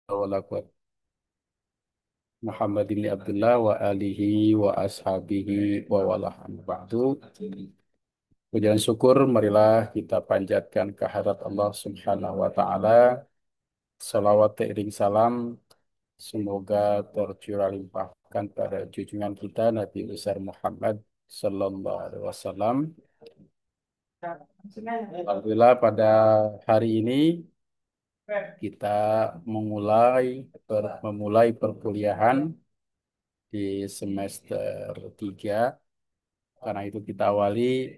wala quwwata Muhammad bin Abdullah wa alihi wa ashabihi wa wala amma ba'du. Pujian syukur marilah kita panjatkan kehadirat Allah Subhanahu wa taala. Salawat teriring salam semoga tercurah limpahkan pada junjungan kita Nabi besar Muhammad sallallahu alaihi wasallam. Alhamdulillah pada hari ini kita memulai perkuliahan di semester 3. Karena itu kita awali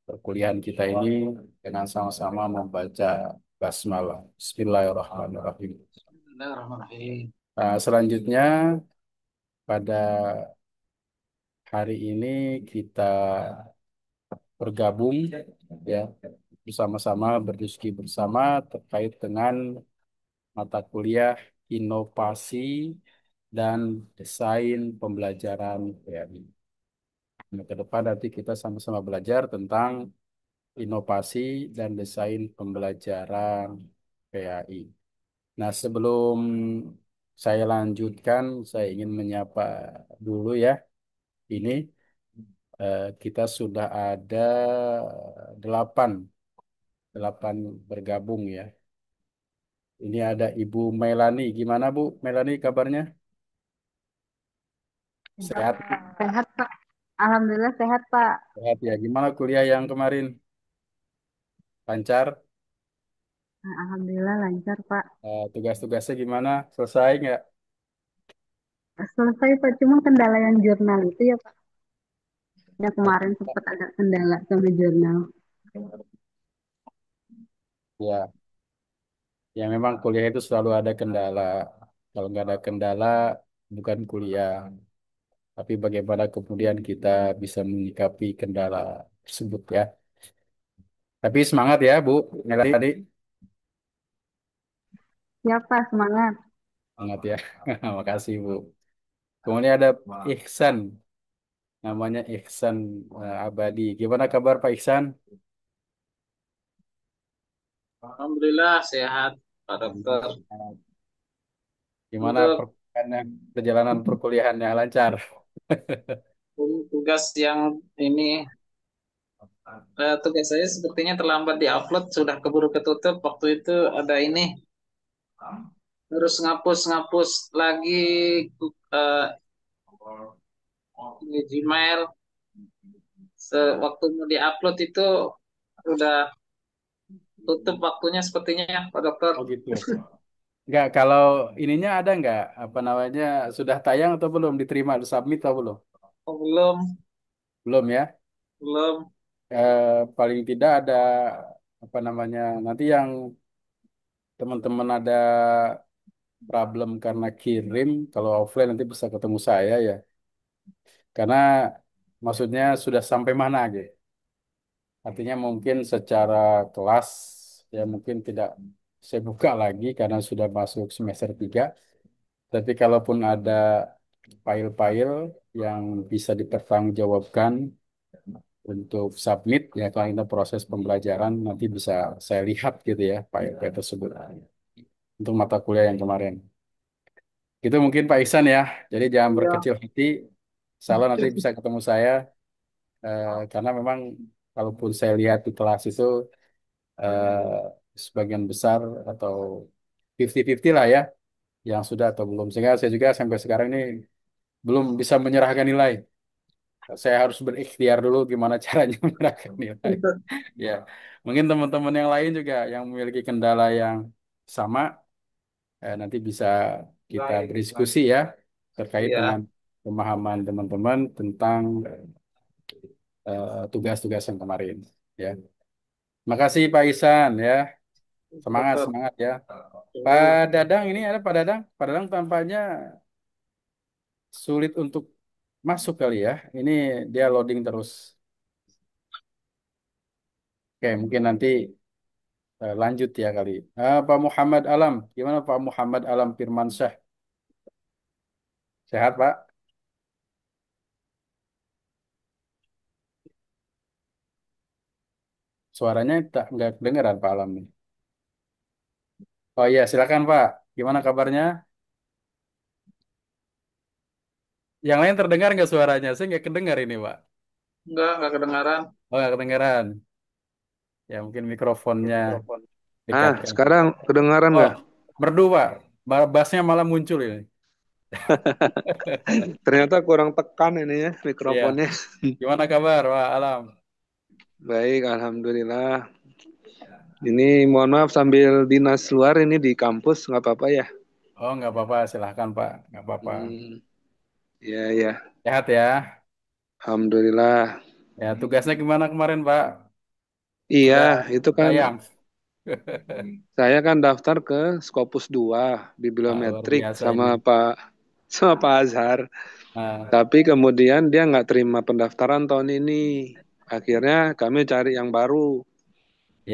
perkuliahan kita ini dengan sama-sama membaca basmalah. Bismillahirrahmanirrahim. Bismillahirrahmanirrahim. Nah, selanjutnya pada hari ini kita bergabung ya bersama-sama berdiskusi bersama terkait dengan mata kuliah inovasi dan desain pembelajaran PRI. Nah, ke depan nanti kita sama-sama belajar tentang inovasi dan desain pembelajaran PAI. Nah, sebelum saya lanjutkan, saya ingin menyapa dulu ya. Ini kita sudah ada delapan, delapan bergabung ya. Ini ada Ibu Melani. Gimana Bu Melani kabarnya? Sehat? Sehat, Pak. Alhamdulillah sehat, Pak. Sehat ya. Gimana kuliah yang kemarin? Lancar? Alhamdulillah lancar, Pak. Tugas-tugasnya gimana? Selesai nggak? Selesai, Pak. Cuma kendala yang jurnal itu ya, Pak. Yang kemarin sempat ada kendala sama jurnal. Ya, ya memang kuliah itu selalu ada kendala. Kalau nggak ada kendala, bukan kuliah. Tapi bagaimana kemudian kita bisa menyikapi kendala tersebut ya. Tapi semangat ya Bu, Melani tadi. Siapa semangat? Semangat ya. Makasih Bu. Kemudian ada Ihsan, namanya Ihsan Abadi. Gimana kabar Pak Ihsan? Alhamdulillah sehat, Pak Dokter. Gimana Untuk perjalanan perkuliahannya lancar? tugas yang ini, tugas saya sepertinya terlambat diupload, sudah keburu ketutup. Waktu itu ada ini, harus ngapus-ngapus lagi eh, di Gmail. Waktu mau diupload itu udah tutup waktunya sepertinya, Pak Dokter. Oh gitu. Enggak, kalau ininya ada enggak apa namanya sudah tayang atau belum diterima submit atau belum? Oh, belum, Belum ya. belum. Paling tidak ada apa namanya nanti yang teman-teman ada problem karena kirim kalau offline nanti bisa ketemu saya ya. Karena maksudnya sudah sampai mana gitu. Artinya mungkin secara kelas ya mungkin tidak saya buka lagi karena sudah masuk semester 3. Tapi kalaupun ada file-file yang bisa dipertanggungjawabkan untuk submit ya kalau kita proses pembelajaran nanti bisa saya lihat gitu ya file-file tersebut untuk mata kuliah yang kemarin. Itu mungkin Pak Ihsan ya. Jadi jangan Iya, berkecil hati. Salah nanti bisa ketemu saya karena memang kalaupun saya lihat di kelas itu sebagian besar atau 50-50 lah ya yang sudah atau belum. Sehingga saya juga sampai sekarang ini belum bisa menyerahkan nilai. Saya harus berikhtiar dulu gimana caranya menyerahkan nilai. Ya, mungkin teman-teman yang lain juga yang memiliki kendala yang sama, nanti bisa kita berdiskusi ya terkait dengan iya, pemahaman teman-teman tentang tugas-tugas yang kemarin. Ya, makasih Pak Isan ya, semangat Dokter. semangat ya. Pak Dadang ini ada Pak Dadang. Pak Dadang tampaknya sulit untuk masuk kali ya. Ini dia loading terus. Oke, mungkin nanti lanjut ya kali. Pak Muhammad Alam, gimana Pak Muhammad Alam Firmansyah? Sehat Pak? Suaranya tak nggak kedengeran Pak Alam nih. Oh iya, silakan Pak. Gimana kabarnya? Yang lain terdengar nggak suaranya? Saya nggak kedengar ini, Pak. Enggak kedengaran. Oh, nggak kedengaran. Ya, mungkin mikrofonnya dekatkan. Sekarang kedengaran Oh, nggak? merdu, Pak. Bassnya malah muncul ini. Ternyata kurang tekan ini ya Iya. mikrofonnya. Gimana kabar, Pak Alam? Baik, alhamdulillah. Ini mohon maaf sambil dinas luar ini di kampus nggak apa-apa ya? Oh, nggak apa-apa. Silahkan, Pak. Nggak apa-apa. Hmm, ya ya, Sehat ya. alhamdulillah. Ya, tugasnya gimana kemarin, Pak? Iya, Sudah itu kan tayang. saya kan daftar ke Scopus 2 Ah, luar bibliometrik biasa sama ini. Pak Azhar. Nah, Tapi kemudian dia nggak terima pendaftaran tahun ini. Akhirnya kami cari yang baru.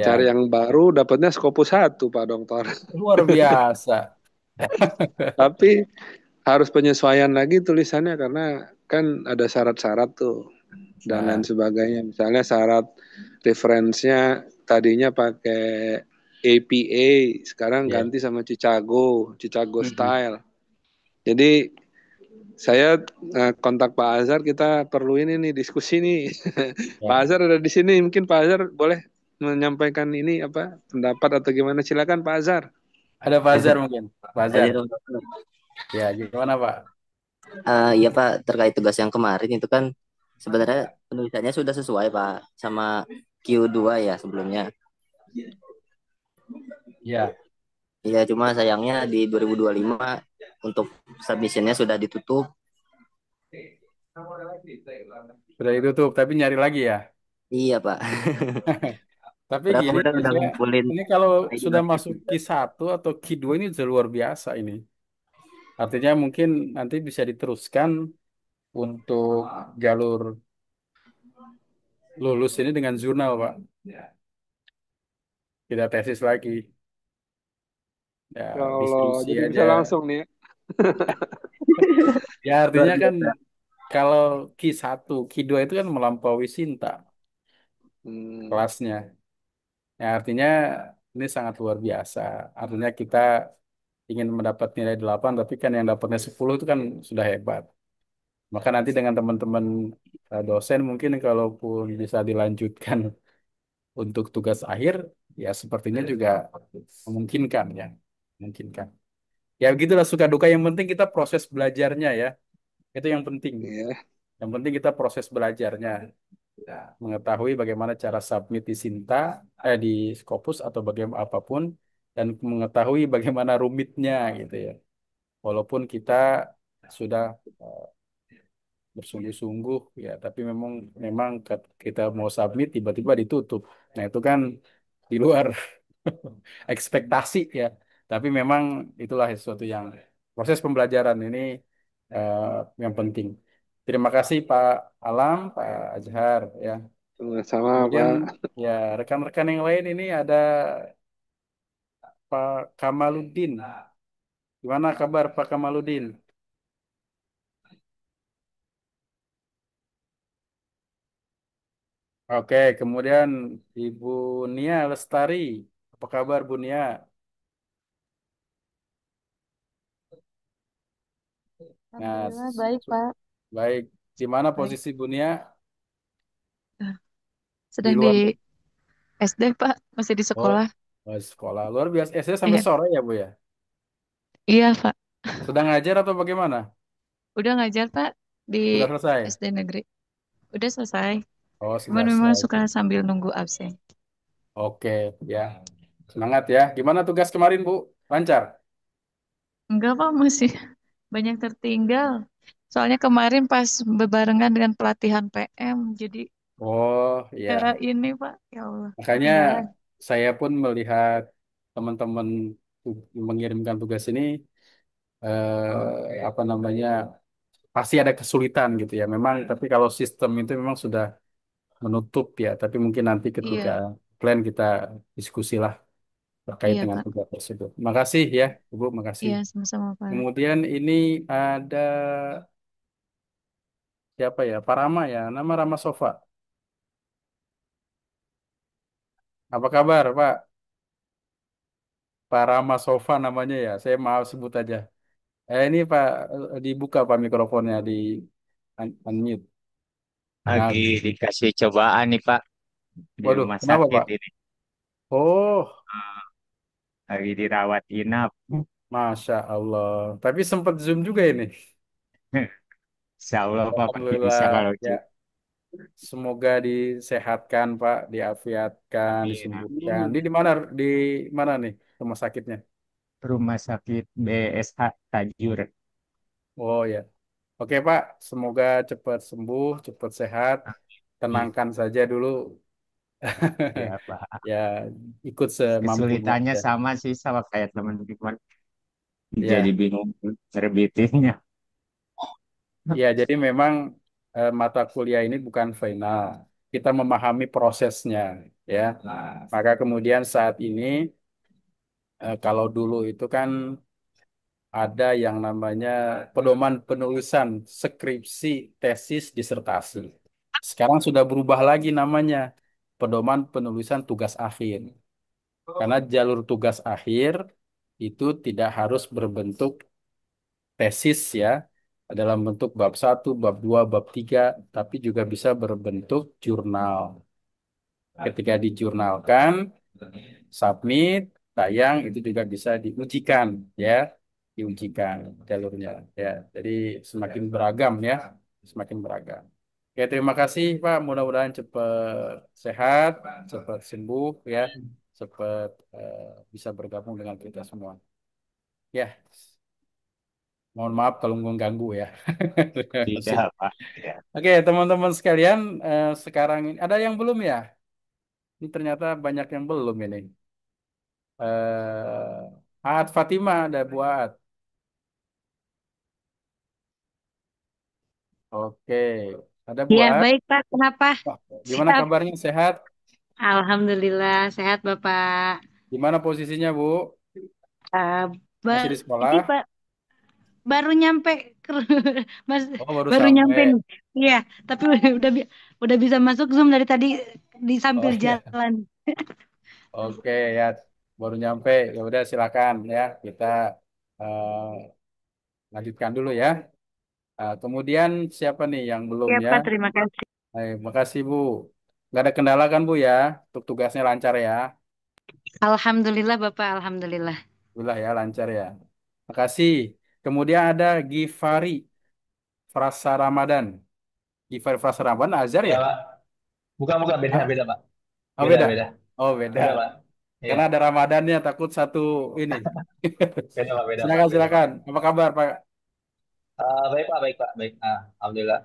Cari ya, yang baru dapatnya Scopus 1, Pak Dokter. luar biasa. Tapi harus penyesuaian lagi tulisannya karena kan ada syarat-syarat tuh dan lain Nah, sebagainya. Misalnya syarat referensinya tadinya pakai APA, sekarang ya. ganti sama Chicago Hmm, Style. Jadi saya kontak Pak Azhar, kita perlu ini nih diskusi nih. Pak ya. Azhar ada di sini, mungkin Pak Azhar boleh menyampaikan ini apa pendapat atau gimana? Silakan Pak Azhar. Ada Fajar mungkin. Fajar. Hadir. Ya, gimana, Pak? Iya Pak, terkait tugas yang kemarin itu kan sebenarnya penulisannya sudah sesuai Pak sama Q2 ya sebelumnya. Ya, Iya, cuma sayangnya di 2025 untuk submissionnya sudah ditutup. sudah ditutup, tapi nyari lagi ya. Iya Pak. Tapi Padahal gini, kemarin udah saya ngumpulin ini kalau sudah masuk manuskrip. Q1 atau Q2 ini sudah luar biasa ini. Artinya mungkin nanti bisa diteruskan untuk jalur lulus ini dengan jurnal, Pak. Kita tesis lagi. Ya, Ya Allah, diskusi jadi aja. bisa langsung nih ya. Ya, Luar artinya kan biasa. kalau Q1, Q2 itu kan melampaui Sinta Hmm, kelasnya. Ya, artinya ini sangat luar biasa. Artinya kita ingin mendapat nilai 8, tapi kan yang dapatnya 10 itu kan sudah hebat. Maka nanti dengan teman-teman dosen mungkin kalaupun bisa dilanjutkan untuk tugas akhir, ya sepertinya juga memungkinkan ya. Memungkinkan. Ya begitulah suka duka. Yang penting kita proses belajarnya ya. Itu yang penting. ya, Yang penting kita proses belajarnya. Ya, mengetahui bagaimana cara submit di Sinta, di Scopus atau bagaimana apapun, dan mengetahui bagaimana rumitnya gitu ya. Walaupun kita sudah bersungguh-sungguh ya, tapi memang memang kita mau submit tiba-tiba ditutup. Nah, itu kan di luar ekspektasi ya. Tapi memang itulah sesuatu yang proses pembelajaran ini eh, yang penting. Terima kasih Pak Alam, Pak Azhar ya. sama Kemudian Pak. ya rekan-rekan yang lain ini ada Pak Kamaluddin. Gimana kabar Pak Kamaluddin? Oke, kemudian Ibu Nia Lestari. Apa kabar Bu Nia? Nah, Alhamdulillah baik, Pak. baik. Di mana Baik. posisi Bu Nia? Ah, Di sedang luar. di SD, Pak. Masih di Oh, sekolah. oh, sekolah. Luar biasa. SD sampai Iya, sore ya Bu ya? iya, Pak. Sedang ngajar atau bagaimana? Udah ngajar, Pak, di Sudah selesai? SD negeri. Udah selesai. Oh, Cuman sudah memang suka selesai. sambil nunggu absen. Oke, ya. Semangat ya. Gimana tugas kemarin, Bu? Lancar? Enggak, Pak, masih banyak tertinggal. Soalnya kemarin pas bebarengan dengan pelatihan PM, jadi Oh, cara iya. ini, Pak, ya Allah, Makanya ketinggalan. saya pun melihat teman-teman mengirimkan tugas ini, apa namanya, pasti ada kesulitan gitu ya. Memang, tapi kalau sistem itu memang sudah menutup ya. Tapi mungkin nanti ketika Iya, plan kita diskusilah terkait iya, dengan Pak. tugas tersebut. Makasih ya, Ibu, makasih. Iya, sama-sama, Pak. Kemudian ini ada siapa ya? Pak Rama ya, nama Rama Sofa. Apa kabar, Pak? Pak Rama Sofa namanya ya. Saya maaf sebut aja. Ini Pak, dibuka Pak mikrofonnya, di unmute. Nah, Lagi dikasih cobaan nih Pak di waduh, rumah kenapa sakit Pak? ini. Oh, Lagi dirawat inap. Masya Allah. Tapi sempat Zoom juga ini. Insya Allah Pak pasti bisa Alhamdulillah. kalau Ya, semoga disehatkan Pak, diafiatkan, Amin. disembuhkan. Di mana, di mana nih rumah sakitnya? Rumah sakit BSH Tajur. Oh ya. Oke Pak, semoga cepat sembuh, cepat sehat. Amin. Tenangkan saja dulu. Ya Pak. Ya, ikut semampunya Kesulitannya aja. sama sih sama kayak teman-teman. Jadi Ya, bingung terbitinnya. ya. Jadi memang mata kuliah ini bukan final. Kita memahami prosesnya, ya. Maka kemudian saat ini, kalau dulu itu kan ada yang namanya pedoman penulisan skripsi, tesis, disertasi. Sekarang sudah berubah lagi namanya, pedoman penulisan tugas akhir. Karena jalur tugas akhir itu tidak harus berbentuk tesis ya, dalam bentuk bab satu, bab 2, bab 3, tapi juga bisa berbentuk jurnal. Ketika dijurnalkan, submit, tayang, itu juga bisa diujikan ya, diujikan jalurnya ya. Jadi semakin beragam ya, semakin beragam. Oke, terima kasih Pak. Mudah-mudahan cepat sehat, cepat sembuh ya, cepat bisa bergabung dengan kita semua. Ya, mohon maaf kalau mengganggu ya. Terima kasih. Tidak Pak. Ya. Oke, teman-teman sekalian, sekarang ini ada yang belum ya? Ini ternyata banyak yang belum ini. Aat Fatima, ada Bu Aat. Oke, ada Bu Ya, Aat. baik Pak. Kenapa? Wah, gimana Siap. kabarnya? Sehat? Alhamdulillah sehat Bapak. Gimana posisinya Bu? Eh, Masih di ini sekolah? Pak baru nyampe Mas Oh, baru baru nyampe sampai. nih. Iya, tapi udah bisa masuk Zoom dari tadi di Oh sambil iya. jalan. Oke ya, baru nyampe. Ya udah silakan ya, kita eh, lanjutkan dulu ya. Kemudian siapa nih yang belum Ya ya? Pak, terima kasih. Makasih Bu. Nggak ada kendala kan Bu ya? Untuk tugasnya lancar ya? Alhamdulillah Bapak, alhamdulillah. Alhamdulillah ya, lancar ya. Makasih. Kemudian ada Gifari Frasa Ramadan. Gifari Frasa Ramadan Azhar Ya, ya? Pak. Bukan, bukan. Beda, Hah? beda, Pak. Oh Beda, beda. beda. Oh beda. Beda, Pak. Iya. Karena ada Ramadannya, takut satu ini. Beda, Pak. Beda, Pak. Silakan, Beda, Pak. silakan. Apa kabar Pak? Baik, Pak. Baik, Pak. Baik. Alhamdulillah.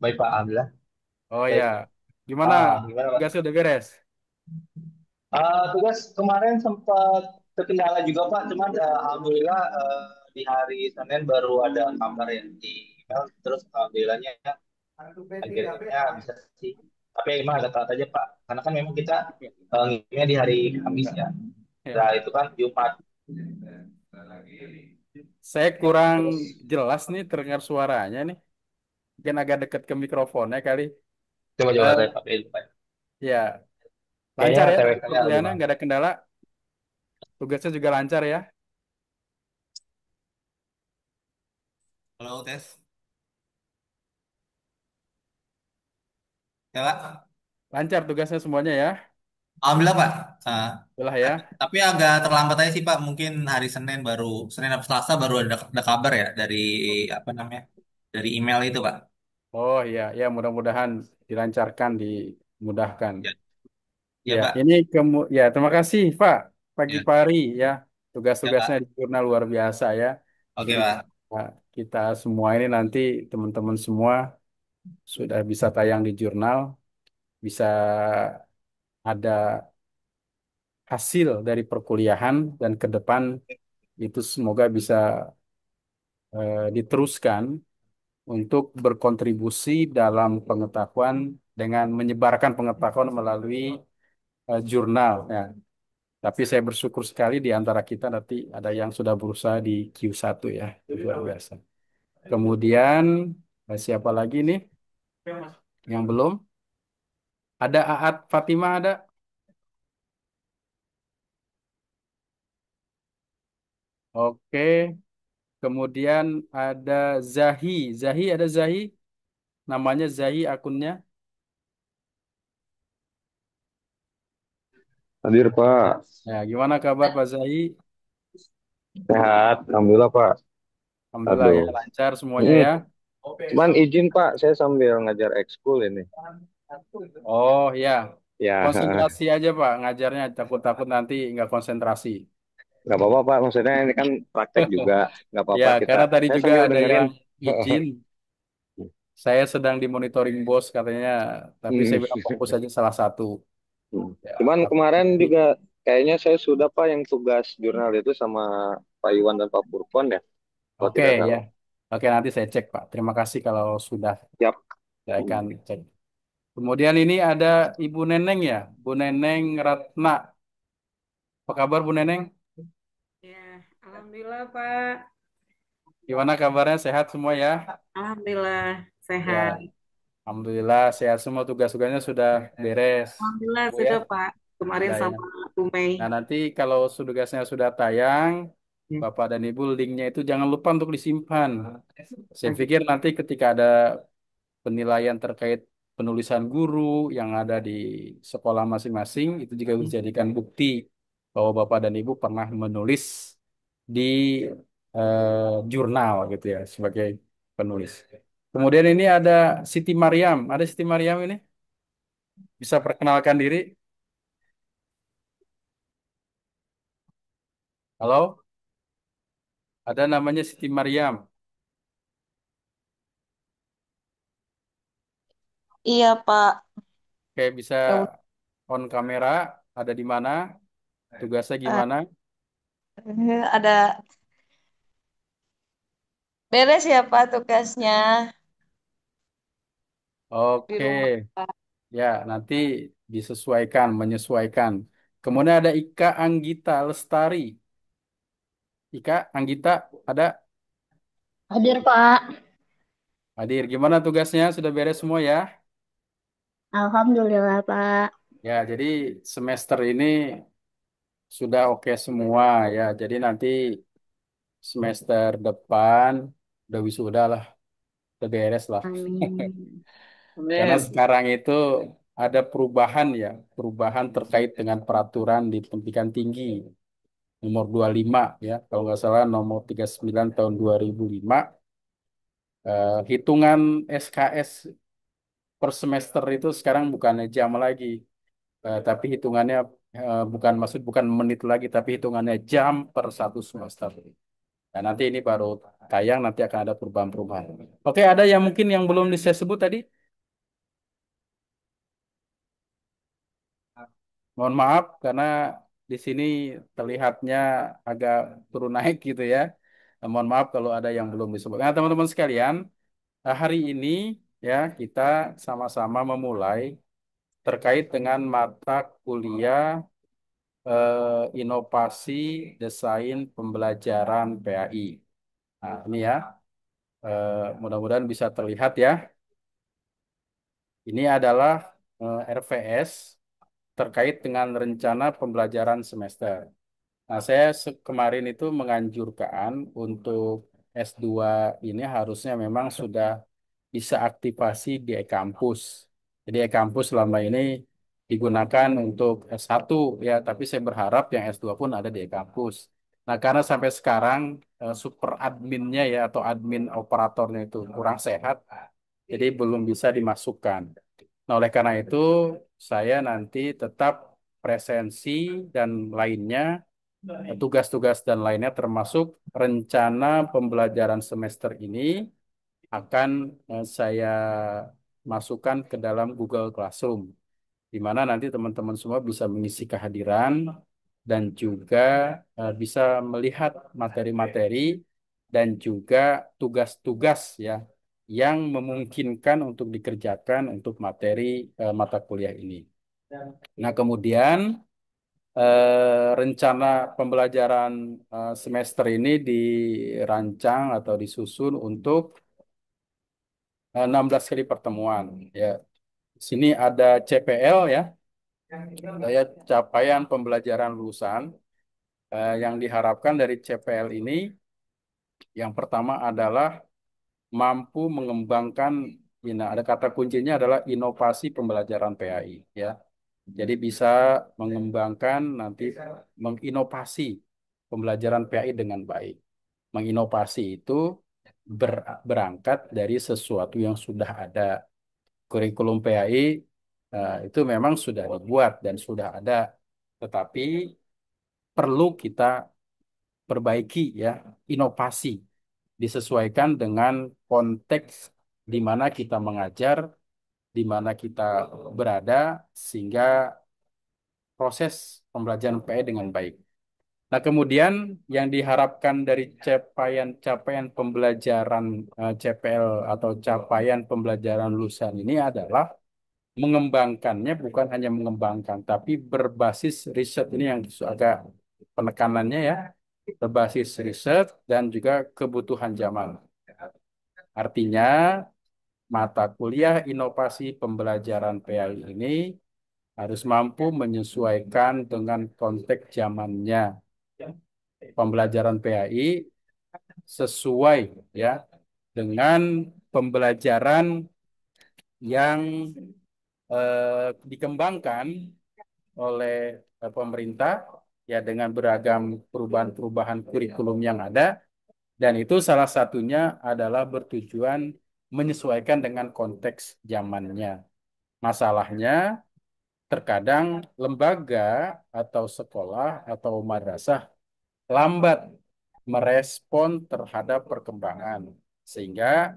Baik, Pak. Alhamdulillah. Oh ya. Baik. Gimana? Gimana, Pak? Tugasnya udah beres? Tugas kemarin sempat terkendala juga, Pak. Cuman, Alhamdulillah, di hari Senin baru ada kabar ya di email. Terus, Alhamdulillahnya, akhirnya bisa sih. Tapi emang agak telat aja, Pak. Karena kan memang kita ngirimnya di hari Kamis ya. Nah, Ya. itu kan Jumat. Saya kurang Terus, jelas nih terdengar suaranya nih. Mungkin agak dekat ke mikrofonnya kali. coba-coba Eh, saya pakai dulu, Pak. ya, Kayaknya lancar ya tadi TWK-nya lagi perkuliahannya, bang. nggak ada kendala. Tugasnya juga lancar ya. Halo, tes. Ya, Pak. Lancar tugasnya semuanya ya. Alhamdulillah, Pak. Itulah ya. Tapi agak terlambat aja sih, Pak. Mungkin hari Senin baru, Senin atau Selasa baru ada kabar ya dari apa namanya? Dari email itu, Pak. Oh iya, ya mudah-mudahan dilancarkan, dimudahkan. Ya, ya, Ya, Pak. ini ya terima kasih Pak pagi Ya, pari ya. ya, Tugas-tugasnya Pak. di jurnal luar biasa ya. Oke, Jadi Pak. kita semua ini nanti, teman-teman semua sudah bisa tayang di jurnal, bisa ada hasil dari perkuliahan, dan ke depan itu semoga bisa diteruskan untuk berkontribusi dalam pengetahuan dengan menyebarkan pengetahuan melalui jurnal ya. Tapi saya bersyukur sekali di antara kita nanti ada yang sudah berusaha di Q1 ya. Luar biasa. Kemudian siapa lagi nih yang belum? Ada Aat Fatima ada? Oke. Kemudian ada Zahi. Zahi ada Zahi. Namanya Zahi akunnya. Hadir Pak, Ya, gimana kabar Pak Zahi? sehat, alhamdulillah Pak. Alhamdulillah ya Aduh, lancar semuanya Mm-mm. ya. Cuman izin Pak, saya sambil ngajar ekskul ini. Oh ya, Ya, konsentrasi aja Pak ngajarnya. Takut-takut nanti nggak konsentrasi. nggak apa-apa Pak. Maksudnya ini kan praktek juga, nggak Ya, apa-apa kita. karena tadi Saya juga sambil ada dengerin. yang izin. Saya sedang dimonitoring bos katanya, tapi saya Mm. bilang fokus aja salah satu. Ya, Cuman tapi kemarin juga kayaknya saya sudah Pak yang tugas jurnal itu sama Pak Iwan dan Pak Purpon ya, kalau oke tidak ya. salah. Oke, nanti saya cek Pak. Terima kasih kalau sudah Siap. saya akan cek. Kemudian ini ada Ibu Neneng ya, Bu Neneng Ratna. Apa kabar Bu Neneng? Ya, alhamdulillah Pak. Gimana kabarnya? Sehat semua ya? Alhamdulillah Ya, sehat. Alhamdulillah sehat semua. Tugas-tugasnya sudah beres. Alhamdulillah Bu ya? sudah Pak. Kemarin Sudah ya. sama Bu Mei. Nah, nanti kalau tugasnya sudah tayang, Ya, Bapak dan Ibu linknya itu jangan lupa untuk disimpan. Saya oke. pikir nanti ketika ada penilaian terkait penulisan guru yang ada di sekolah masing-masing, itu juga bisa dijadikan bukti bahwa Bapak dan Ibu pernah menulis di jurnal gitu ya sebagai penulis. Kemudian ini ada Siti Mariam. Ada Siti Mariam ini? Bisa perkenalkan diri? Halo? Ada namanya Siti Mariam. Iya Pak. Oke, bisa Ya, on kamera. Ada di mana? Tugasnya eh, gimana? ada beres ya Pak tugasnya di Oke, rumah Pak. ya nanti disesuaikan, menyesuaikan. Kemudian ada Ika Anggita Lestari. Ika Anggita ada Hadir Pak. hadir. Gimana tugasnya? Sudah beres semua ya? Alhamdulillah Pak. Ya, jadi semester ini sudah oke semua ya. Jadi nanti semester depan udah wisuda lah, udah beres lah. Amin. Karena Amin. sekarang itu ada perubahan ya, perubahan terkait dengan peraturan di pendidikan tinggi nomor 25 ya, kalau nggak salah nomor 39 tahun 2005. Hitungan SKS per semester itu sekarang bukannya jam lagi, tapi hitungannya bukan menit lagi, tapi hitungannya jam per satu semester. Nah, nanti ini baru tayang, nanti akan ada perubahan-perubahan. Oke, ada yang mungkin yang belum saya sebut tadi? Mohon maaf karena di sini terlihatnya agak turun naik gitu ya. Mohon maaf kalau ada yang belum disebut. Nah, teman-teman sekalian, hari ini ya kita sama-sama memulai terkait dengan mata kuliah inovasi desain pembelajaran PAI. Nah, ini ya, mudah-mudahan bisa terlihat ya. Ini adalah RVS terkait dengan rencana pembelajaran semester. Nah, saya kemarin itu menganjurkan untuk S2 ini harusnya memang sudah bisa aktivasi di e-kampus. Jadi e-kampus selama ini digunakan untuk S1 ya, tapi saya berharap yang S2 pun ada di e-kampus. Nah, karena sampai sekarang super adminnya ya atau admin operatornya itu kurang sehat, jadi belum bisa dimasukkan. Nah, oleh karena itu saya nanti tetap presensi dan lainnya tugas-tugas dan lainnya termasuk rencana pembelajaran semester ini akan saya masukkan ke dalam Google Classroom, di mana nanti teman-teman semua bisa mengisi kehadiran dan juga bisa melihat materi-materi dan juga tugas-tugas ya yang memungkinkan untuk dikerjakan untuk materi mata kuliah ini. Nah, kemudian rencana pembelajaran semester ini dirancang atau disusun untuk 16 kali pertemuan. Ya, di sini ada CPL ya, saya capaian pembelajaran lulusan. Yang diharapkan dari CPL ini yang pertama adalah mampu mengembangkan, ada kata kuncinya adalah inovasi pembelajaran PAI ya. Jadi bisa mengembangkan nanti menginovasi pembelajaran PAI dengan baik. Menginovasi itu berangkat dari sesuatu yang sudah ada. Kurikulum PAI itu memang sudah dibuat dan sudah ada, tetapi perlu kita perbaiki ya, inovasi disesuaikan dengan konteks di mana kita mengajar, di mana kita berada, sehingga proses pembelajaran PAI dengan baik. Nah, kemudian yang diharapkan dari capaian pembelajaran CPL atau capaian pembelajaran lulusan ini adalah mengembangkannya, bukan hanya mengembangkan, tapi berbasis riset. Ini yang agak penekanannya ya, berbasis riset dan juga kebutuhan zaman. Artinya, mata kuliah inovasi pembelajaran PAI ini harus mampu menyesuaikan dengan konteks zamannya. Pembelajaran PAI sesuai ya dengan pembelajaran yang dikembangkan oleh pemerintah ya, dengan beragam perubahan-perubahan kurikulum yang ada, dan itu salah satunya adalah bertujuan menyesuaikan dengan konteks zamannya. Masalahnya terkadang lembaga atau sekolah atau madrasah lambat merespon terhadap perkembangan, sehingga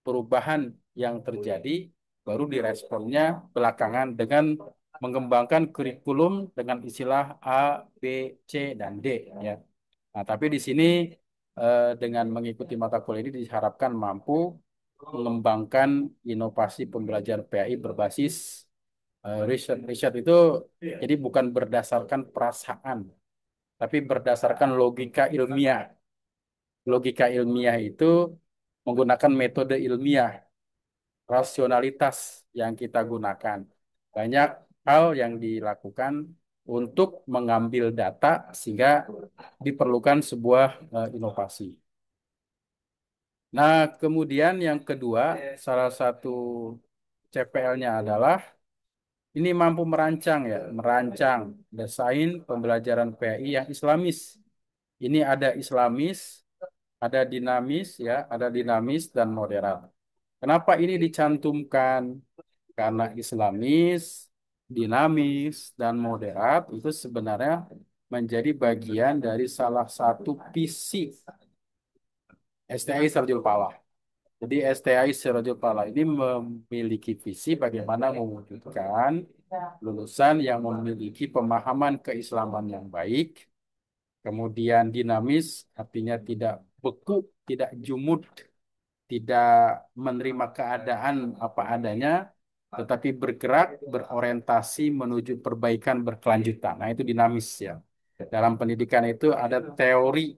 perubahan yang terjadi baru diresponnya belakangan dengan mengembangkan kurikulum dengan istilah A, B, C, dan D ya. Nah, tapi di sini dengan mengikuti mata kuliah ini diharapkan mampu mengembangkan inovasi pembelajaran PAI berbasis riset. Riset itu jadi bukan berdasarkan perasaan, tapi berdasarkan logika ilmiah. Logika ilmiah itu menggunakan metode ilmiah, rasionalitas yang kita gunakan. Banyak hal yang dilakukan untuk mengambil data sehingga diperlukan sebuah inovasi. Nah, kemudian yang kedua, salah satu CPL-nya adalah ini mampu merancang ya, merancang desain pembelajaran PAI yang Islamis. Ini ada Islamis, ada dinamis ya, ada dinamis dan moderat. Kenapa ini dicantumkan? Karena Islamis, dinamis, dan moderat itu sebenarnya menjadi bagian dari salah satu visi STI Sirajul Falah. Jadi STI Sirajul Falah ini memiliki visi bagaimana mewujudkan lulusan yang memiliki pemahaman keislaman yang baik, kemudian dinamis, artinya tidak beku, tidak jumud, tidak menerima keadaan apa adanya, tetapi bergerak, berorientasi menuju perbaikan berkelanjutan. Nah, itu dinamis ya. Dalam pendidikan itu ada teori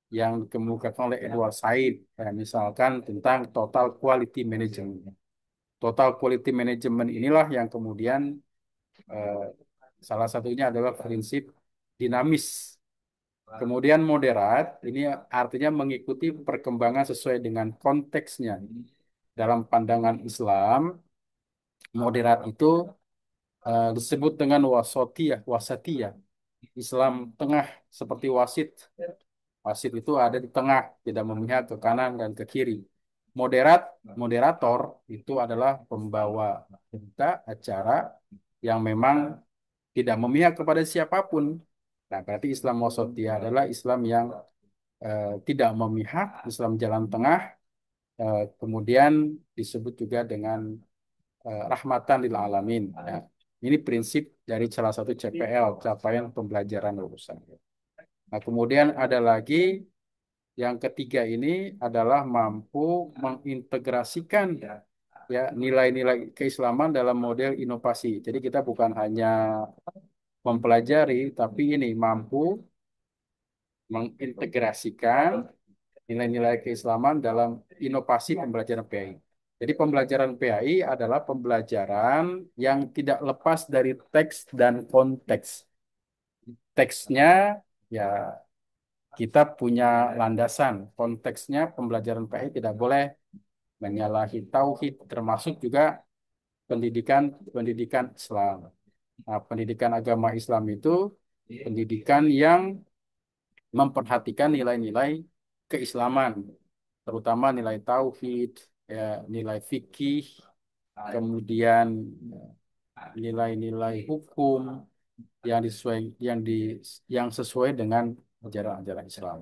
yang dikemukakan oleh Edward Said, ya, misalkan tentang total quality management. Total quality management inilah yang kemudian eh, salah satunya adalah prinsip dinamis. Kemudian moderat, ini artinya mengikuti perkembangan sesuai dengan konteksnya. Dalam pandangan Islam, moderat itu disebut dengan wasatiyah. Islam tengah seperti wasit. Wasit itu ada di tengah, tidak memihak ke kanan dan ke kiri. Moderator itu adalah pembawa berita acara yang memang tidak memihak kepada siapapun. Nah, berarti Islam wasatiyah adalah Islam yang tidak memihak, Islam jalan tengah, kemudian disebut juga dengan rahmatan lil alamin. Ya. Ini prinsip dari salah satu CPL, capaian pembelajaran lulusan. Nah, kemudian ada lagi yang ketiga ini adalah mampu mengintegrasikan ya nilai-nilai keislaman dalam model inovasi. Jadi kita bukan hanya mempelajari, tapi ini mampu mengintegrasikan nilai-nilai keislaman dalam inovasi pembelajaran PAI. Jadi pembelajaran PAI adalah pembelajaran yang tidak lepas dari teks dan konteks. Teksnya ya kita punya landasan. Konteksnya pembelajaran PAI tidak boleh menyalahi tauhid, termasuk juga pendidikan pendidikan Islam. Nah, pendidikan agama Islam itu pendidikan yang memperhatikan nilai-nilai keislaman, terutama nilai tauhid, ya, nilai fikih, kemudian nilai-nilai hukum yang sesuai dengan ajaran-ajaran Islam.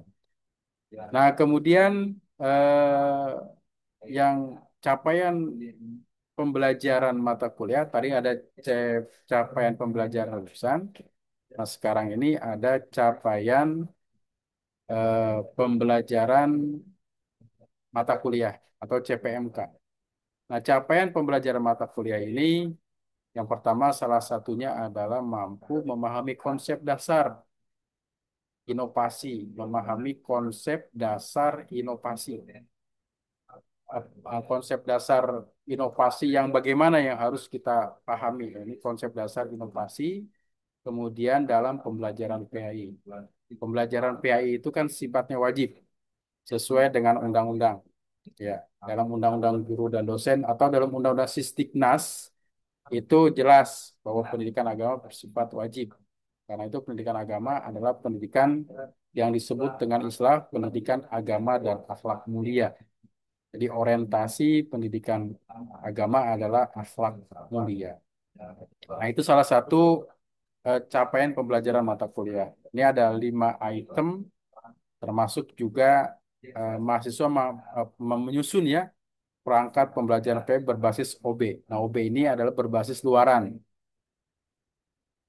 Nah, kemudian eh, yang capaian pembelajaran mata kuliah tadi ada capaian pembelajaran lulusan. Nah, sekarang ini ada capaian pembelajaran mata kuliah atau CPMK. Nah, capaian pembelajaran mata kuliah ini yang pertama salah satunya adalah mampu memahami konsep dasar inovasi, memahami konsep dasar inovasi. Konsep dasar inovasi yang bagaimana yang harus kita pahami. Ini konsep dasar inovasi, kemudian dalam pembelajaran PAI. Pembelajaran PAI itu kan sifatnya wajib sesuai dengan undang-undang. Ya, dalam undang-undang guru dan dosen atau dalam undang-undang Sisdiknas itu jelas bahwa pendidikan agama bersifat wajib. Karena itu pendidikan agama adalah pendidikan yang disebut dengan istilah pendidikan agama dan akhlak mulia. Jadi orientasi pendidikan agama adalah akhlak mulia. Nah, itu salah satu capaian pembelajaran mata kuliah. Ini ada 5 item, termasuk juga mahasiswa menyusun ya perangkat pembelajaran PAI berbasis OB. Nah, OB ini adalah berbasis luaran.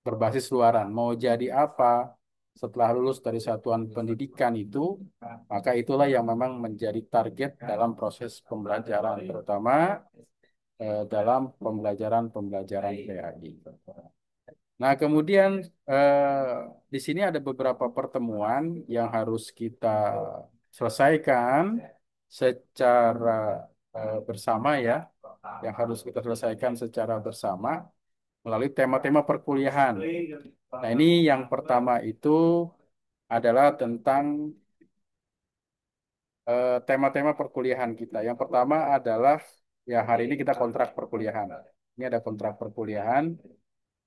Berbasis luaran. Mau jadi apa setelah lulus dari satuan pendidikan itu, maka itulah yang memang menjadi target dalam proses pembelajaran, terutama dalam pembelajaran-pembelajaran PAI. Nah, kemudian di sini ada beberapa pertemuan yang harus kita selesaikan secara bersama ya, yang harus kita selesaikan secara bersama melalui tema-tema perkuliahan. Nah, ini yang pertama itu adalah tentang tema-tema perkuliahan kita. Yang pertama adalah ya hari ini kita kontrak perkuliahan. Ini ada kontrak perkuliahan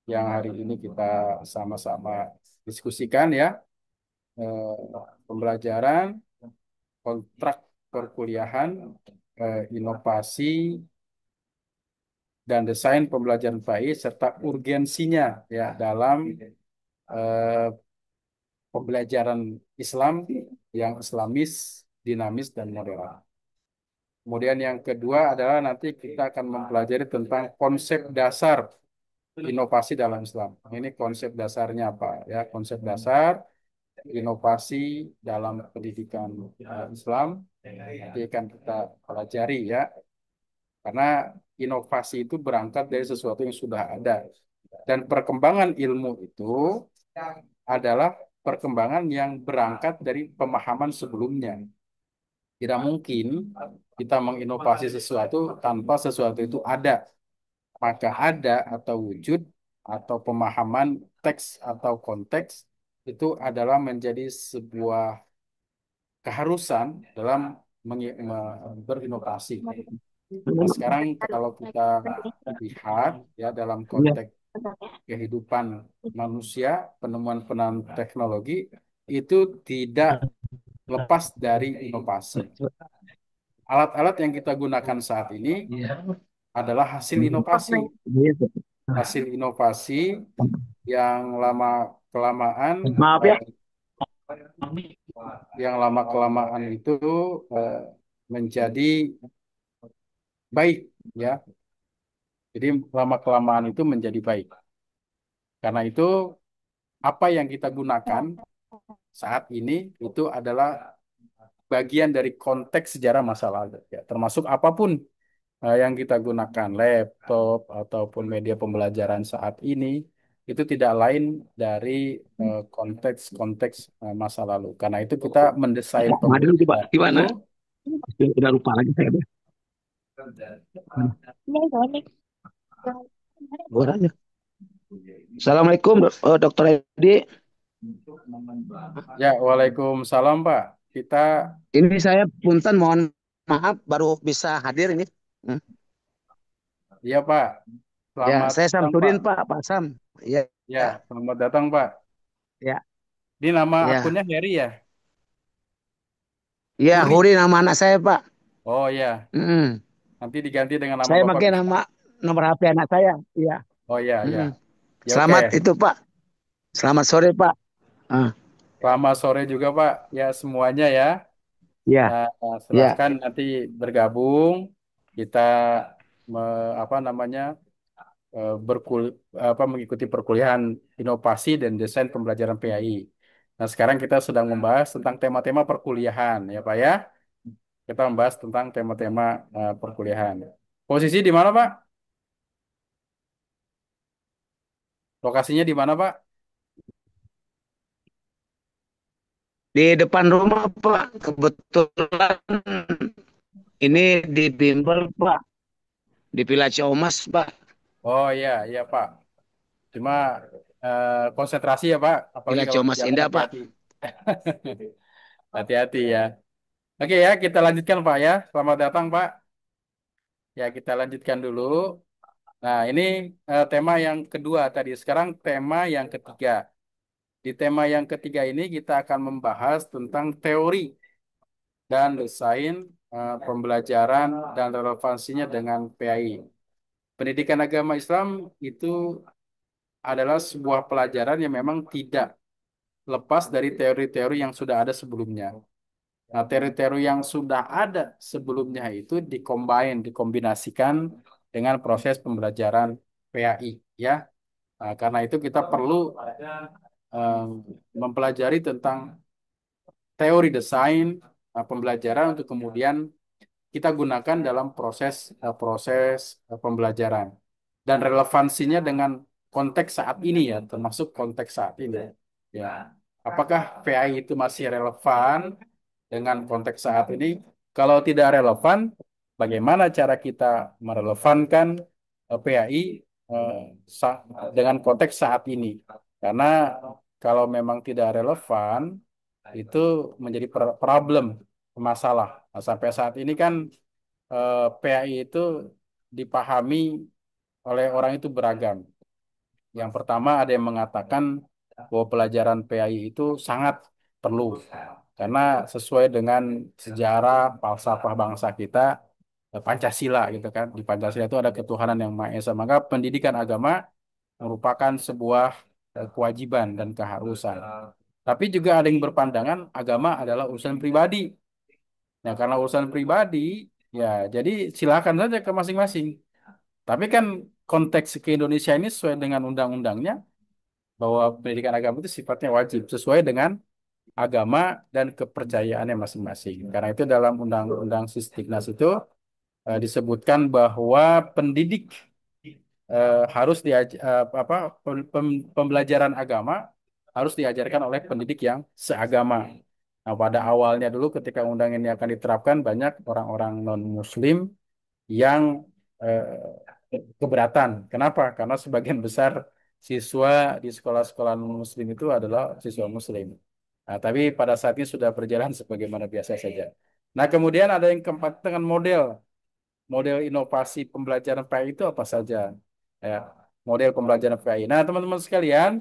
yang hari ini kita sama-sama diskusikan ya. Eh, Pembelajaran, kontrak perkuliahan, inovasi, dan desain pembelajaran PAI serta urgensinya ya dalam eh, pembelajaran Islam yang Islamis, dinamis, dan modern. Kemudian yang kedua adalah nanti kita akan mempelajari tentang konsep dasar inovasi dalam Islam. Ini konsep dasarnya apa ya? Konsep dasar inovasi dalam pendidikan Islam nanti akan kita pelajari ya. Karena inovasi itu berangkat dari sesuatu yang sudah ada. Dan perkembangan ilmu itu adalah perkembangan yang berangkat dari pemahaman sebelumnya. Tidak mungkin kita menginovasi sesuatu tanpa sesuatu itu ada. Maka ada atau wujud atau pemahaman teks atau konteks itu adalah menjadi sebuah keharusan dalam berinovasi. Nah, sekarang kalau kita lihat ya dalam konteks kehidupan manusia, penemuan-penemuan teknologi itu tidak lepas dari inovasi. Alat-alat yang kita gunakan saat ini adalah hasil inovasi. Hasil inovasi yang lama kelamaan Maaf ya. itu menjadi baik ya. Jadi lama kelamaan itu menjadi baik. Karena itu apa yang kita gunakan saat ini itu adalah bagian dari konteks sejarah masa lalu ya. Termasuk apapun yang kita gunakan, laptop ataupun media pembelajaran saat ini itu tidak lain dari konteks-konteks masa lalu. Karena itu kita mendesain Madel coba pembelajaran gimana? itu Udah lupa lagi saya deh. Gua aja. Assalamualaikum, Dokter Edi. Ya, Waalaikumsalam Pak. Kita, Ini saya punten mohon maaf baru bisa hadir ini. Hmm. iya Pak. Ya, Selamat saya datang Pak. Samsudin Pak, Pak Sam. Ya, Ya, selamat datang Pak. ya, Ini nama ya. akunnya Heri ya? Ya, Huri. Huri nama anak saya Pak. Oh ya, Mm-mm. nanti diganti dengan nama Saya Bapak pakai bisa. nama nomor HP anak saya. Iya. Oh ya, ya. Mm-mm. Ya oke. Selamat itu Pak. Selamat sore Pak. Ah, Selamat sore juga Pak. Ya semuanya ya. ya, ya. Silahkan nanti bergabung. Kita apa namanya mengikuti perkuliahan inovasi dan desain pembelajaran PAI. Nah sekarang kita sedang membahas tentang tema-tema perkuliahan ya Pak ya. Kita membahas tentang tema-tema perkuliahan. Posisi di mana Pak? Lokasinya di mana Pak? Di depan rumah Pak. Kebetulan ini di Bimbel Pak. Di Villa Ciomas Pak. Oh iya, iya Pak. Cuma konsentrasi ya Pak, apalagi Villa kalau di Ciomas jalan Indah Pak. hati-hati. Hati-hati ya. Oke ya, kita lanjutkan Pak ya. Selamat datang Pak. Ya, kita lanjutkan dulu. Nah, ini tema yang kedua tadi. Sekarang tema yang ketiga. Di tema yang ketiga ini kita akan membahas tentang teori dan desain pembelajaran dan relevansinya dengan PAI. Pendidikan agama Islam itu adalah sebuah pelajaran yang memang tidak lepas dari teori-teori yang sudah ada sebelumnya. Nah, teori-teori yang sudah ada sebelumnya itu dikombinasikan dengan proses pembelajaran PAI, ya. Nah, karena itu kita perlu eh, mempelajari tentang teori desain pembelajaran untuk kemudian kita gunakan dalam proses pembelajaran dan relevansinya dengan konteks saat ini ya, termasuk konteks saat ini. Ya, apakah PAI itu masih relevan dengan konteks saat ini? Kalau tidak relevan, bagaimana cara kita merelevankan PAI eh, dengan konteks saat ini? Karena kalau memang tidak relevan, itu menjadi problem, masalah. Nah, sampai saat ini kan PAI itu dipahami oleh orang itu beragam. Yang pertama ada yang mengatakan bahwa pelajaran PAI itu sangat perlu karena sesuai dengan sejarah falsafah bangsa kita Pancasila gitu kan. Di Pancasila itu ada ketuhanan yang Maha Esa. Maka pendidikan agama merupakan sebuah kewajiban dan keharusan. Tapi juga ada yang berpandangan agama adalah urusan pribadi. Nah, karena urusan pribadi, ya jadi silakan saja ke masing-masing. Tapi kan konteks ke Indonesia ini sesuai dengan undang-undangnya bahwa pendidikan agama itu sifatnya wajib sesuai dengan agama dan kepercayaannya masing-masing. Karena itu dalam Undang-Undang Sistiknas itu disebutkan bahwa pendidik harus pembelajaran agama harus diajarkan oleh pendidik yang seagama. Nah, pada awalnya dulu ketika undang ini akan diterapkan banyak orang-orang non-Muslim yang keberatan. Kenapa? Karena sebagian besar siswa di sekolah-sekolah non-Muslim itu adalah siswa Muslim. Nah, tapi pada saat ini sudah berjalan sebagaimana biasa saja. Nah, kemudian ada yang keempat dengan model inovasi pembelajaran PAI itu apa saja? Ya, model pembelajaran PAI. Nah, teman-teman sekalian,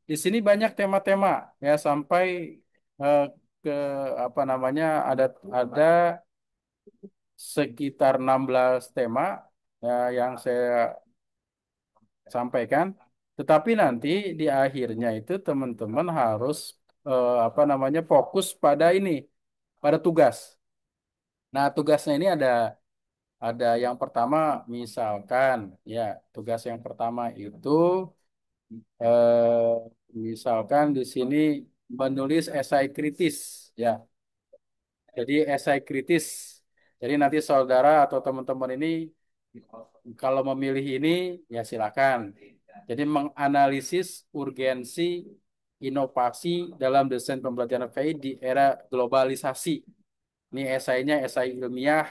di sini banyak tema-tema ya sampai eh, ke apa namanya ada sekitar 16 tema ya, yang saya sampaikan. Tetapi nanti di akhirnya itu teman-teman harus apa namanya fokus pada ini, pada tugas. Nah, tugasnya ini ada yang pertama misalkan ya, tugas yang pertama itu misalkan di sini menulis esai kritis ya. Jadi esai kritis. Jadi nanti saudara atau teman-teman ini kalau memilih ini ya silakan. Jadi menganalisis urgensi inovasi dalam desain pembelajaran FEI di era globalisasi. Ini esainya esai ilmiah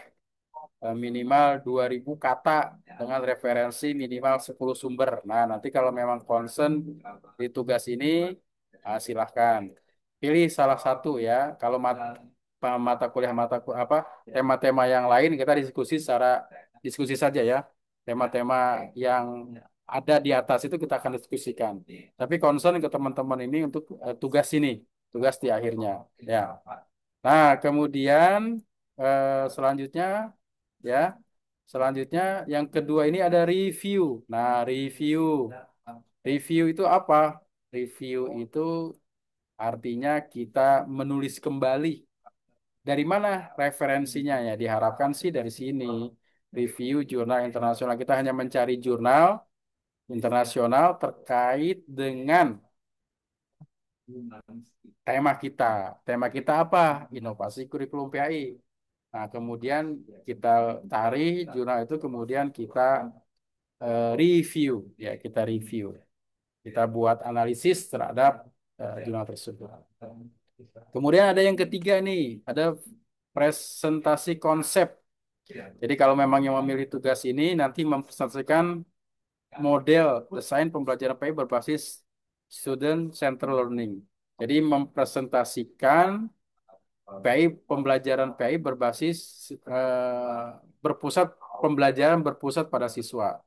minimal 2000 kata dengan referensi minimal 10 sumber. Nah, nanti kalau memang concern di tugas ini Silahkan pilih salah satu ya. Kalau mata kuliah apa tema-tema yang lain kita diskusi saja ya. Tema-tema yang ada di atas itu kita akan diskusikan. Tapi concern ke teman-teman ini untuk tugas di akhirnya ya. Nah, kemudian selanjutnya ya, selanjutnya yang kedua ini ada review. Nah, review itu apa? Review itu artinya kita menulis kembali. Dari mana referensinya ya? Diharapkan sih dari sini. Review jurnal internasional. Kita hanya mencari jurnal internasional terkait dengan tema kita. Tema kita apa? Inovasi kurikulum PAI. Nah, kemudian kita cari jurnal itu, kemudian kita review. Ya, kita review. Kita buat analisis terhadap jurnal tersebut. Kemudian ada yang ketiga nih, ada presentasi konsep. Jadi kalau memang yang memilih tugas ini nanti mempresentasikan model desain pembelajaran PAI berbasis student centered learning. Jadi mempresentasikan pembelajaran PAI berbasis eh, berpusat pembelajaran berpusat pada siswa.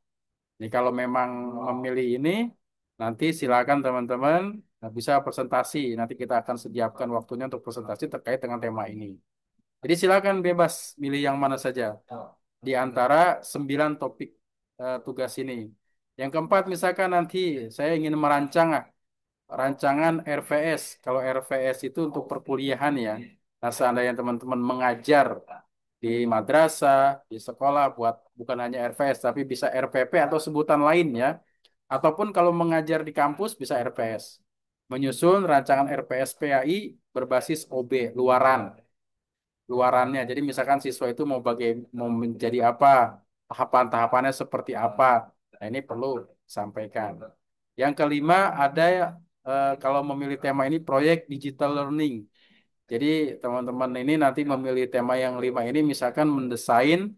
Jadi kalau memang memilih ini, nanti silakan teman-teman bisa presentasi. Nanti kita akan sediakan waktunya untuk presentasi terkait dengan tema ini. Jadi silakan bebas milih yang mana saja di antara 9 topik tugas ini. Yang keempat, misalkan nanti saya ingin merancang rancangan RVS. Kalau RVS itu untuk perkuliahan ya. Nah, seandainya teman-teman mengajar di madrasah, di sekolah, bukan hanya RVS, tapi bisa RPP atau sebutan lainnya. Ataupun kalau mengajar di kampus bisa RPS. Menyusun rancangan RPS PAI berbasis OB, luarannya. Jadi misalkan siswa itu mau menjadi apa, tahapan-tahapannya seperti apa. Nah, ini perlu sampaikan. Yang kelima ada kalau memilih tema ini proyek digital learning. Jadi teman-teman ini nanti memilih tema yang 5 ini, misalkan mendesain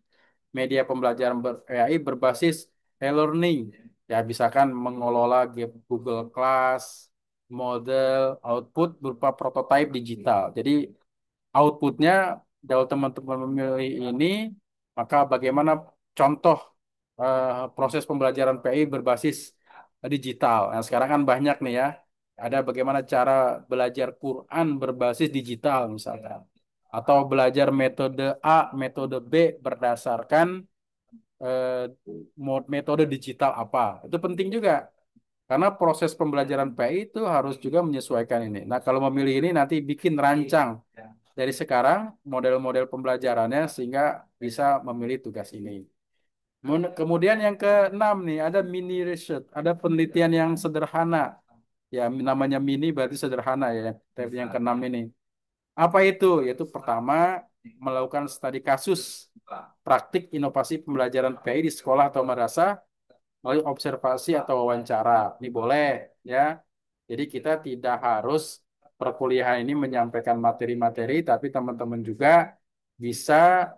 media pembelajaran AI berbasis e-learning. Ya, misalkan mengelola Google Class, model, output berupa prototipe digital. Jadi outputnya kalau teman-teman memilih ini, maka bagaimana contoh proses pembelajaran PI berbasis digital. Nah, sekarang kan banyak nih ya. Ada bagaimana cara belajar Quran berbasis digital misalkan. Atau belajar metode A, metode B berdasarkan eh, metode digital apa. Itu penting juga. Karena proses pembelajaran PI itu harus juga menyesuaikan ini. Nah, kalau memilih ini nanti bikin rancang dari sekarang model-model pembelajarannya sehingga bisa memilih tugas ini. Kemudian yang keenam nih, ada mini research, ada penelitian yang sederhana. Ya, namanya mini berarti sederhana ya. Tapi yang keenam ini. Apa itu? Yaitu pertama, melakukan studi kasus praktik inovasi pembelajaran PI di sekolah atau madrasah melalui observasi atau wawancara. Ini boleh ya. Jadi kita tidak harus perkuliahan ini menyampaikan materi-materi, tapi teman-teman juga bisa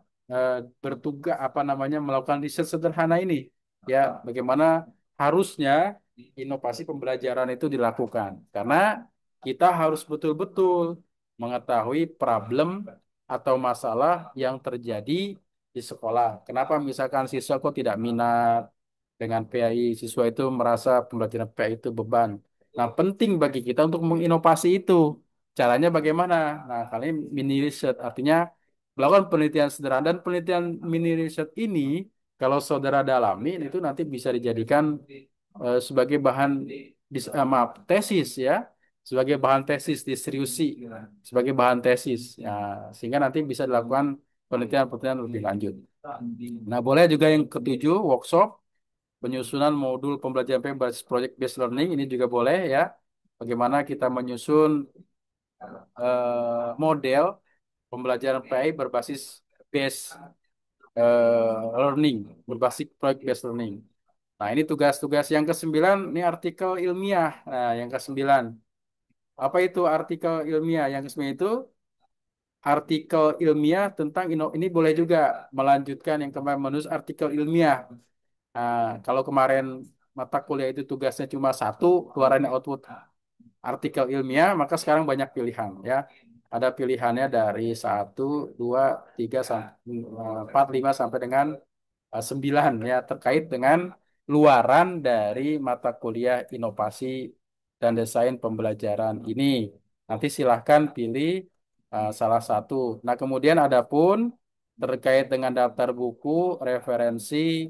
bertugas apa namanya melakukan riset sederhana ini. Ya, bagaimana harusnya inovasi pembelajaran itu dilakukan. Karena kita harus betul-betul mengetahui problem atau masalah yang terjadi di sekolah. Kenapa misalkan siswa kok tidak minat dengan PAI, siswa itu merasa pembelajaran PAI itu beban. Nah, penting bagi kita untuk menginovasi itu. Caranya bagaimana? Nah, kali ini mini research artinya melakukan penelitian sederhana, dan penelitian mini research ini kalau saudara dalamin itu nanti bisa dijadikan sebagai bahan maaf, tesis ya, sebagai bahan tesis diseriusi, sebagai bahan tesis. Ya, sehingga nanti bisa dilakukan penelitian-penelitian lebih lanjut. Nah, boleh juga yang ketujuh, workshop penyusunan modul pembelajaran PAI berbasis project based learning, ini juga boleh ya. Bagaimana kita menyusun model pembelajaran PAI berbasis base learning, berbasis project based learning. Nah, ini tugas-tugas yang kesembilan, ini artikel ilmiah. Nah, yang kesembilan. Apa itu artikel ilmiah? Yang kesembilan itu artikel ilmiah tentang ini boleh juga melanjutkan yang kemarin menulis artikel ilmiah. Nah, kalau kemarin mata kuliah itu tugasnya cuma satu, keluarannya output artikel ilmiah, maka sekarang banyak pilihan ya. Ada pilihannya dari 1, 2, 3, 4, 5 sampai dengan 9 ya terkait dengan luaran dari mata kuliah inovasi dan desain pembelajaran ini. Nanti silahkan pilih salah satu. Nah, kemudian adapun terkait dengan daftar buku, referensi,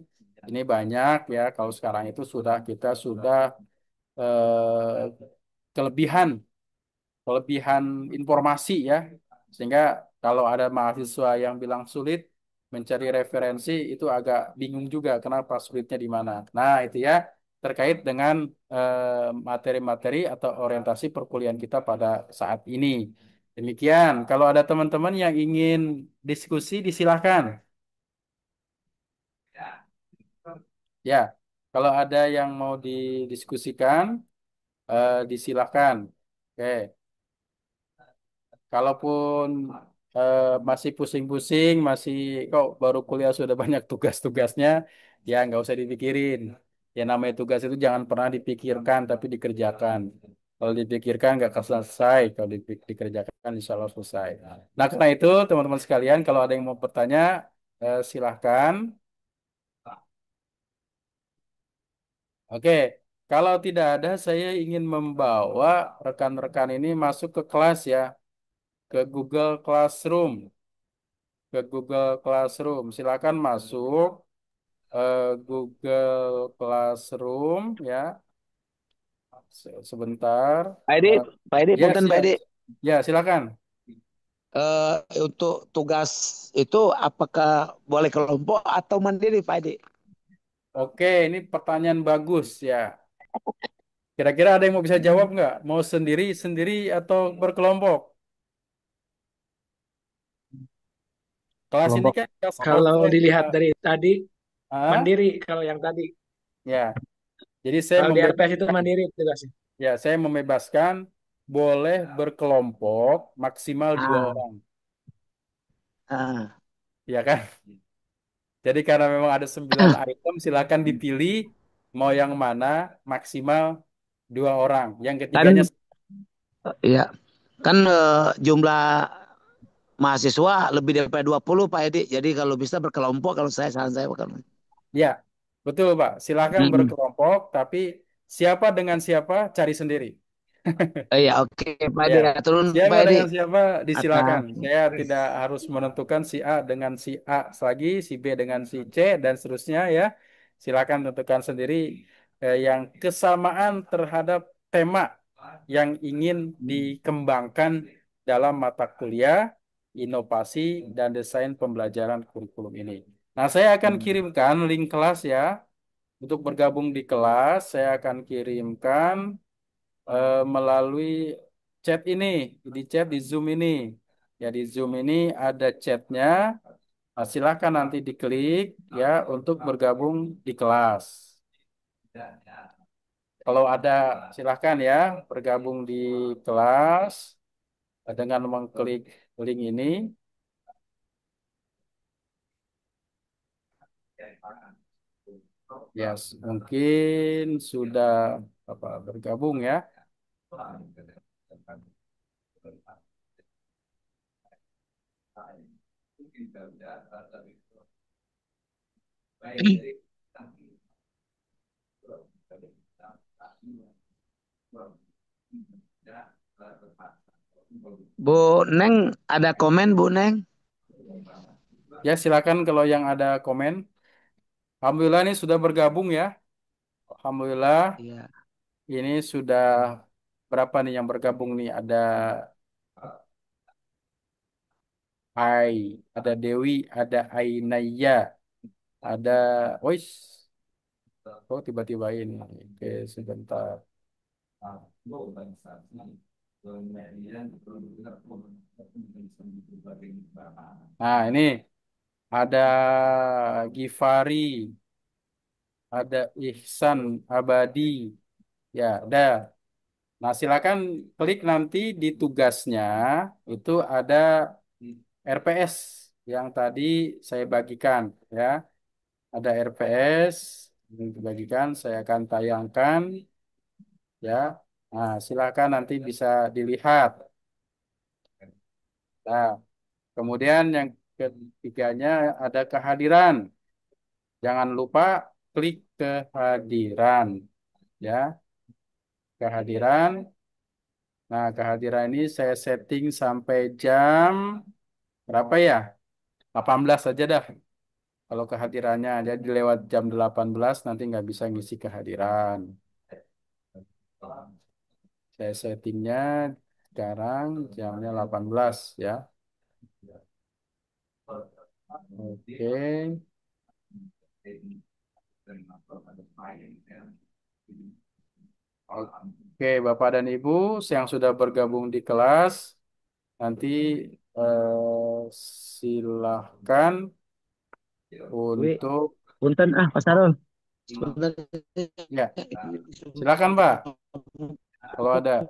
ini banyak ya. Kalau sekarang itu kita sudah eh, kelebihan kelebihan informasi ya. Sehingga kalau ada mahasiswa yang bilang sulit mencari referensi itu agak bingung juga kenapa sulitnya di mana. Nah, itu ya terkait dengan materi-materi atau orientasi perkuliahan kita pada saat ini. Demikian, kalau ada teman-teman yang ingin diskusi, disilahkan. Ya, kalau ada yang mau didiskusikan, disilahkan. Oke. Kalaupun masih pusing-pusing, masih kok baru kuliah sudah banyak tugas-tugasnya, ya nggak usah dipikirin. Ya namanya tugas itu jangan pernah dipikirkan, tapi dikerjakan. Kalau dipikirkan nggak akan selesai, kalau dikerjakan insya Allah selesai. Nah karena itu teman-teman sekalian, kalau ada yang mau bertanya, silahkan. Oke, kalau tidak ada, saya ingin membawa rekan-rekan ini masuk ke kelas ya, ke Google Classroom. Ke Google Classroom. Silakan masuk Google Classroom ya. Sebentar. Eh, Pak Edi, ya, punten Pak Edi. ya, silakan. Eh, untuk tugas itu apakah boleh kelompok atau mandiri Pak Edi? Oke, ini pertanyaan bagus ya. Kira-kira ada yang mau bisa jawab nggak? Mau sendiri atau berkelompok? Kelas ini Kelompok. kan kelas Kalau offline dilihat ya. dari tadi, Ah, mandiri kalau yang tadi. ya. Jadi Kalau di RPS itu mandiri tugasnya. saya membebaskan boleh berkelompok maksimal 2 orang, Ah, ya kan? Jadi karena memang ada 9 item, silakan dipilih mau yang mana maksimal 2 orang. Yang kan ketiganya, ya kan jumlah mahasiswa lebih daripada 20 Pak Edi. Jadi kalau bisa berkelompok kalau saran saya bukan. ya betul Pak. Silakan Hmm. berkelompok, tapi siapa dengan siapa cari sendiri. Ya oke Pak Ya, Edi, turun siapa Pak Edi dengan siapa disilakan. atas. Saya tidak harus menentukan si A dengan si A lagi, si B dengan si C dan seterusnya ya. Silakan tentukan sendiri yang kesamaan terhadap tema yang ingin dikembangkan dalam mata kuliah inovasi dan desain pembelajaran kurikulum ini. Nah, saya akan kirimkan link kelas ya. Untuk bergabung di kelas, saya akan kirimkan melalui chat ini, di chat di Zoom ini. Ya, di Zoom ini ada chatnya. Nah, silakan nanti diklik ya untuk bergabung di kelas. Kalau ada, silakan ya bergabung di kelas dengan mengklik link ini. Ya, mungkin sudah bergabung ya. Bu Neng ada komen Bu Neng? Ya, silakan kalau yang ada komen. Alhamdulillah ini sudah bergabung ya. Alhamdulillah Iya. ini sudah berapa nih yang bergabung nih? Ada Ai, ada Dewi, ada Ainaya, ada Ois. Oh, tiba-tiba ini. Oke, sebentar. Nah, ini ada Gifari, ada Ihsan Abadi. Ya, ada. Nah, silakan klik nanti di tugasnya itu ada RPS yang tadi saya bagikan ya. Ada RPS yang dibagikan, saya akan tayangkan ya. Nah, silakan nanti bisa dilihat. Nah, kemudian yang ketiganya ada kehadiran. Jangan lupa klik kehadiran, ya, kehadiran. Nah, kehadiran ini saya setting sampai jam berapa ya? 18 saja dah. Kalau kehadirannya jadi lewat jam 18 nanti nggak bisa ngisi kehadiran. Saya settingnya sekarang jamnya 18 ya. Oke. Oke, Bapak dan Ibu yang sudah bergabung di kelas, nanti silahkan Wi, untuk punten Pak Sarul. ya, silakan Pak kalau ada.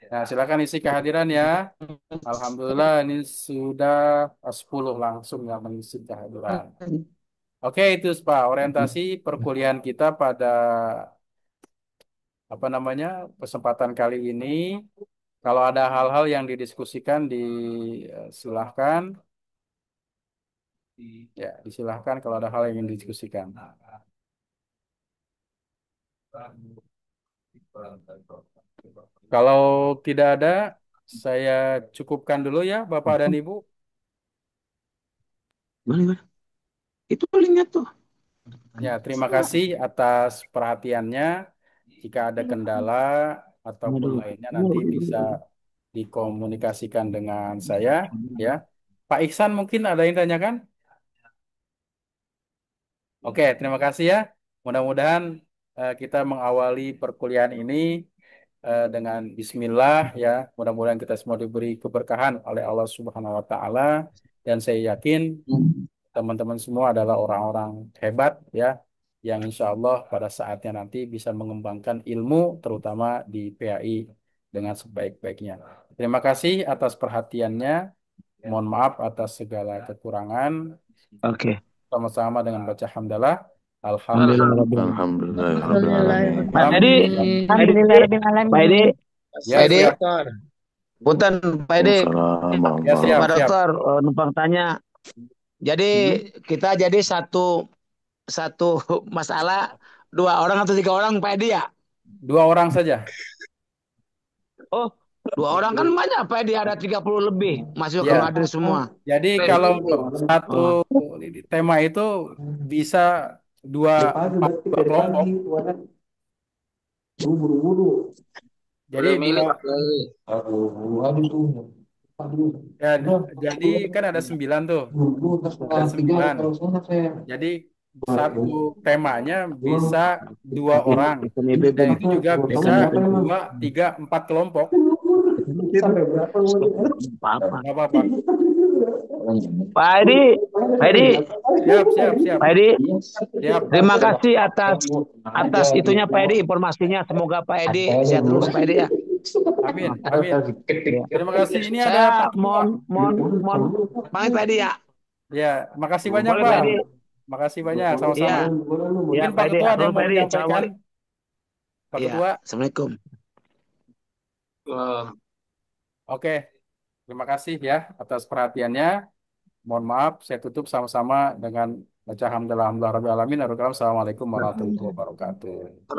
Nah, silakan isi kehadiran ya. Alhamdulillah ini sudah 10 langsung yang mengisi kehadiran. Oke, itu Pak orientasi perkuliahan kita pada apa namanya kesempatan kali ini. Kalau ada hal-hal yang didiskusikan, silahkan. Ya, disilahkan kalau ada hal yang ingin didiskusikan. Kalau tidak ada, saya cukupkan dulu ya, Bapak dan Ibu. Mana? Itu linknya tuh. Ya, terima kasih atas perhatiannya. Jika ada kendala ataupun lainnya, nanti bisa dikomunikasikan dengan saya. Ya, Pak Iksan mungkin ada yang tanyakan? Oke, terima kasih ya. Mudah-mudahan kita mengawali perkuliahan ini dengan Bismillah ya. Mudah-mudahan kita semua diberi keberkahan oleh Allah Subhanahu Wa Taala dan saya yakin teman-teman semua adalah orang-orang hebat ya, yang insya Allah pada saatnya nanti bisa mengembangkan ilmu terutama di PAI dengan sebaik-baiknya. Terima kasih atas perhatiannya. Mohon maaf atas segala kekurangan. Oke. Sama-sama dengan baca hamdalah. Alhamdulillah. Pak Edi, Pak Edi, Ya, Pak Edi, siap. punten Pak Edi, Ya, siap, Pak siap. Dokter, numpang tanya. Jadi kita jadi satu masalah 2 orang atau 3 orang Pak Edi ya? 2 orang saja. Oh, 2 orang kan banyak Pak Edi, ada 30 lebih masuk Ya. kalau hadir semua. Jadi kalau satu tema itu bisa 2 kelompok. Jadi ya, jadi kan ada 9 tuh. Ada 9. Jadi satu temanya bisa 2 orang. Dan itu juga bisa 2, 3, 4 kelompok. Apa-apa. Pak Edi, Siap. Pak Edi, Siap. terima kasih atas itunya Pak Edi, informasinya. Semoga Pak Edi sehat terus Pak Edi ya. Amin. Terima kasih. Ini ada Saya Pak Ketua. mohon pamit Pak Edi ya. Ya, makasih banyak Boleh, Pak. Pak Edi. Makasih banyak sama-sama. Iya. Mungkin Ya, Pak Edi. Ketua ada yang mau Pak Edi. menyampaikan. Pak Iya. Ketua. Assalamualaikum. Oke. Terima kasih ya atas perhatiannya. Mohon maaf, saya tutup sama-sama dengan baca hamdalah rabbil alamin. Assalamualaikum warahmatullahi wabarakatuh.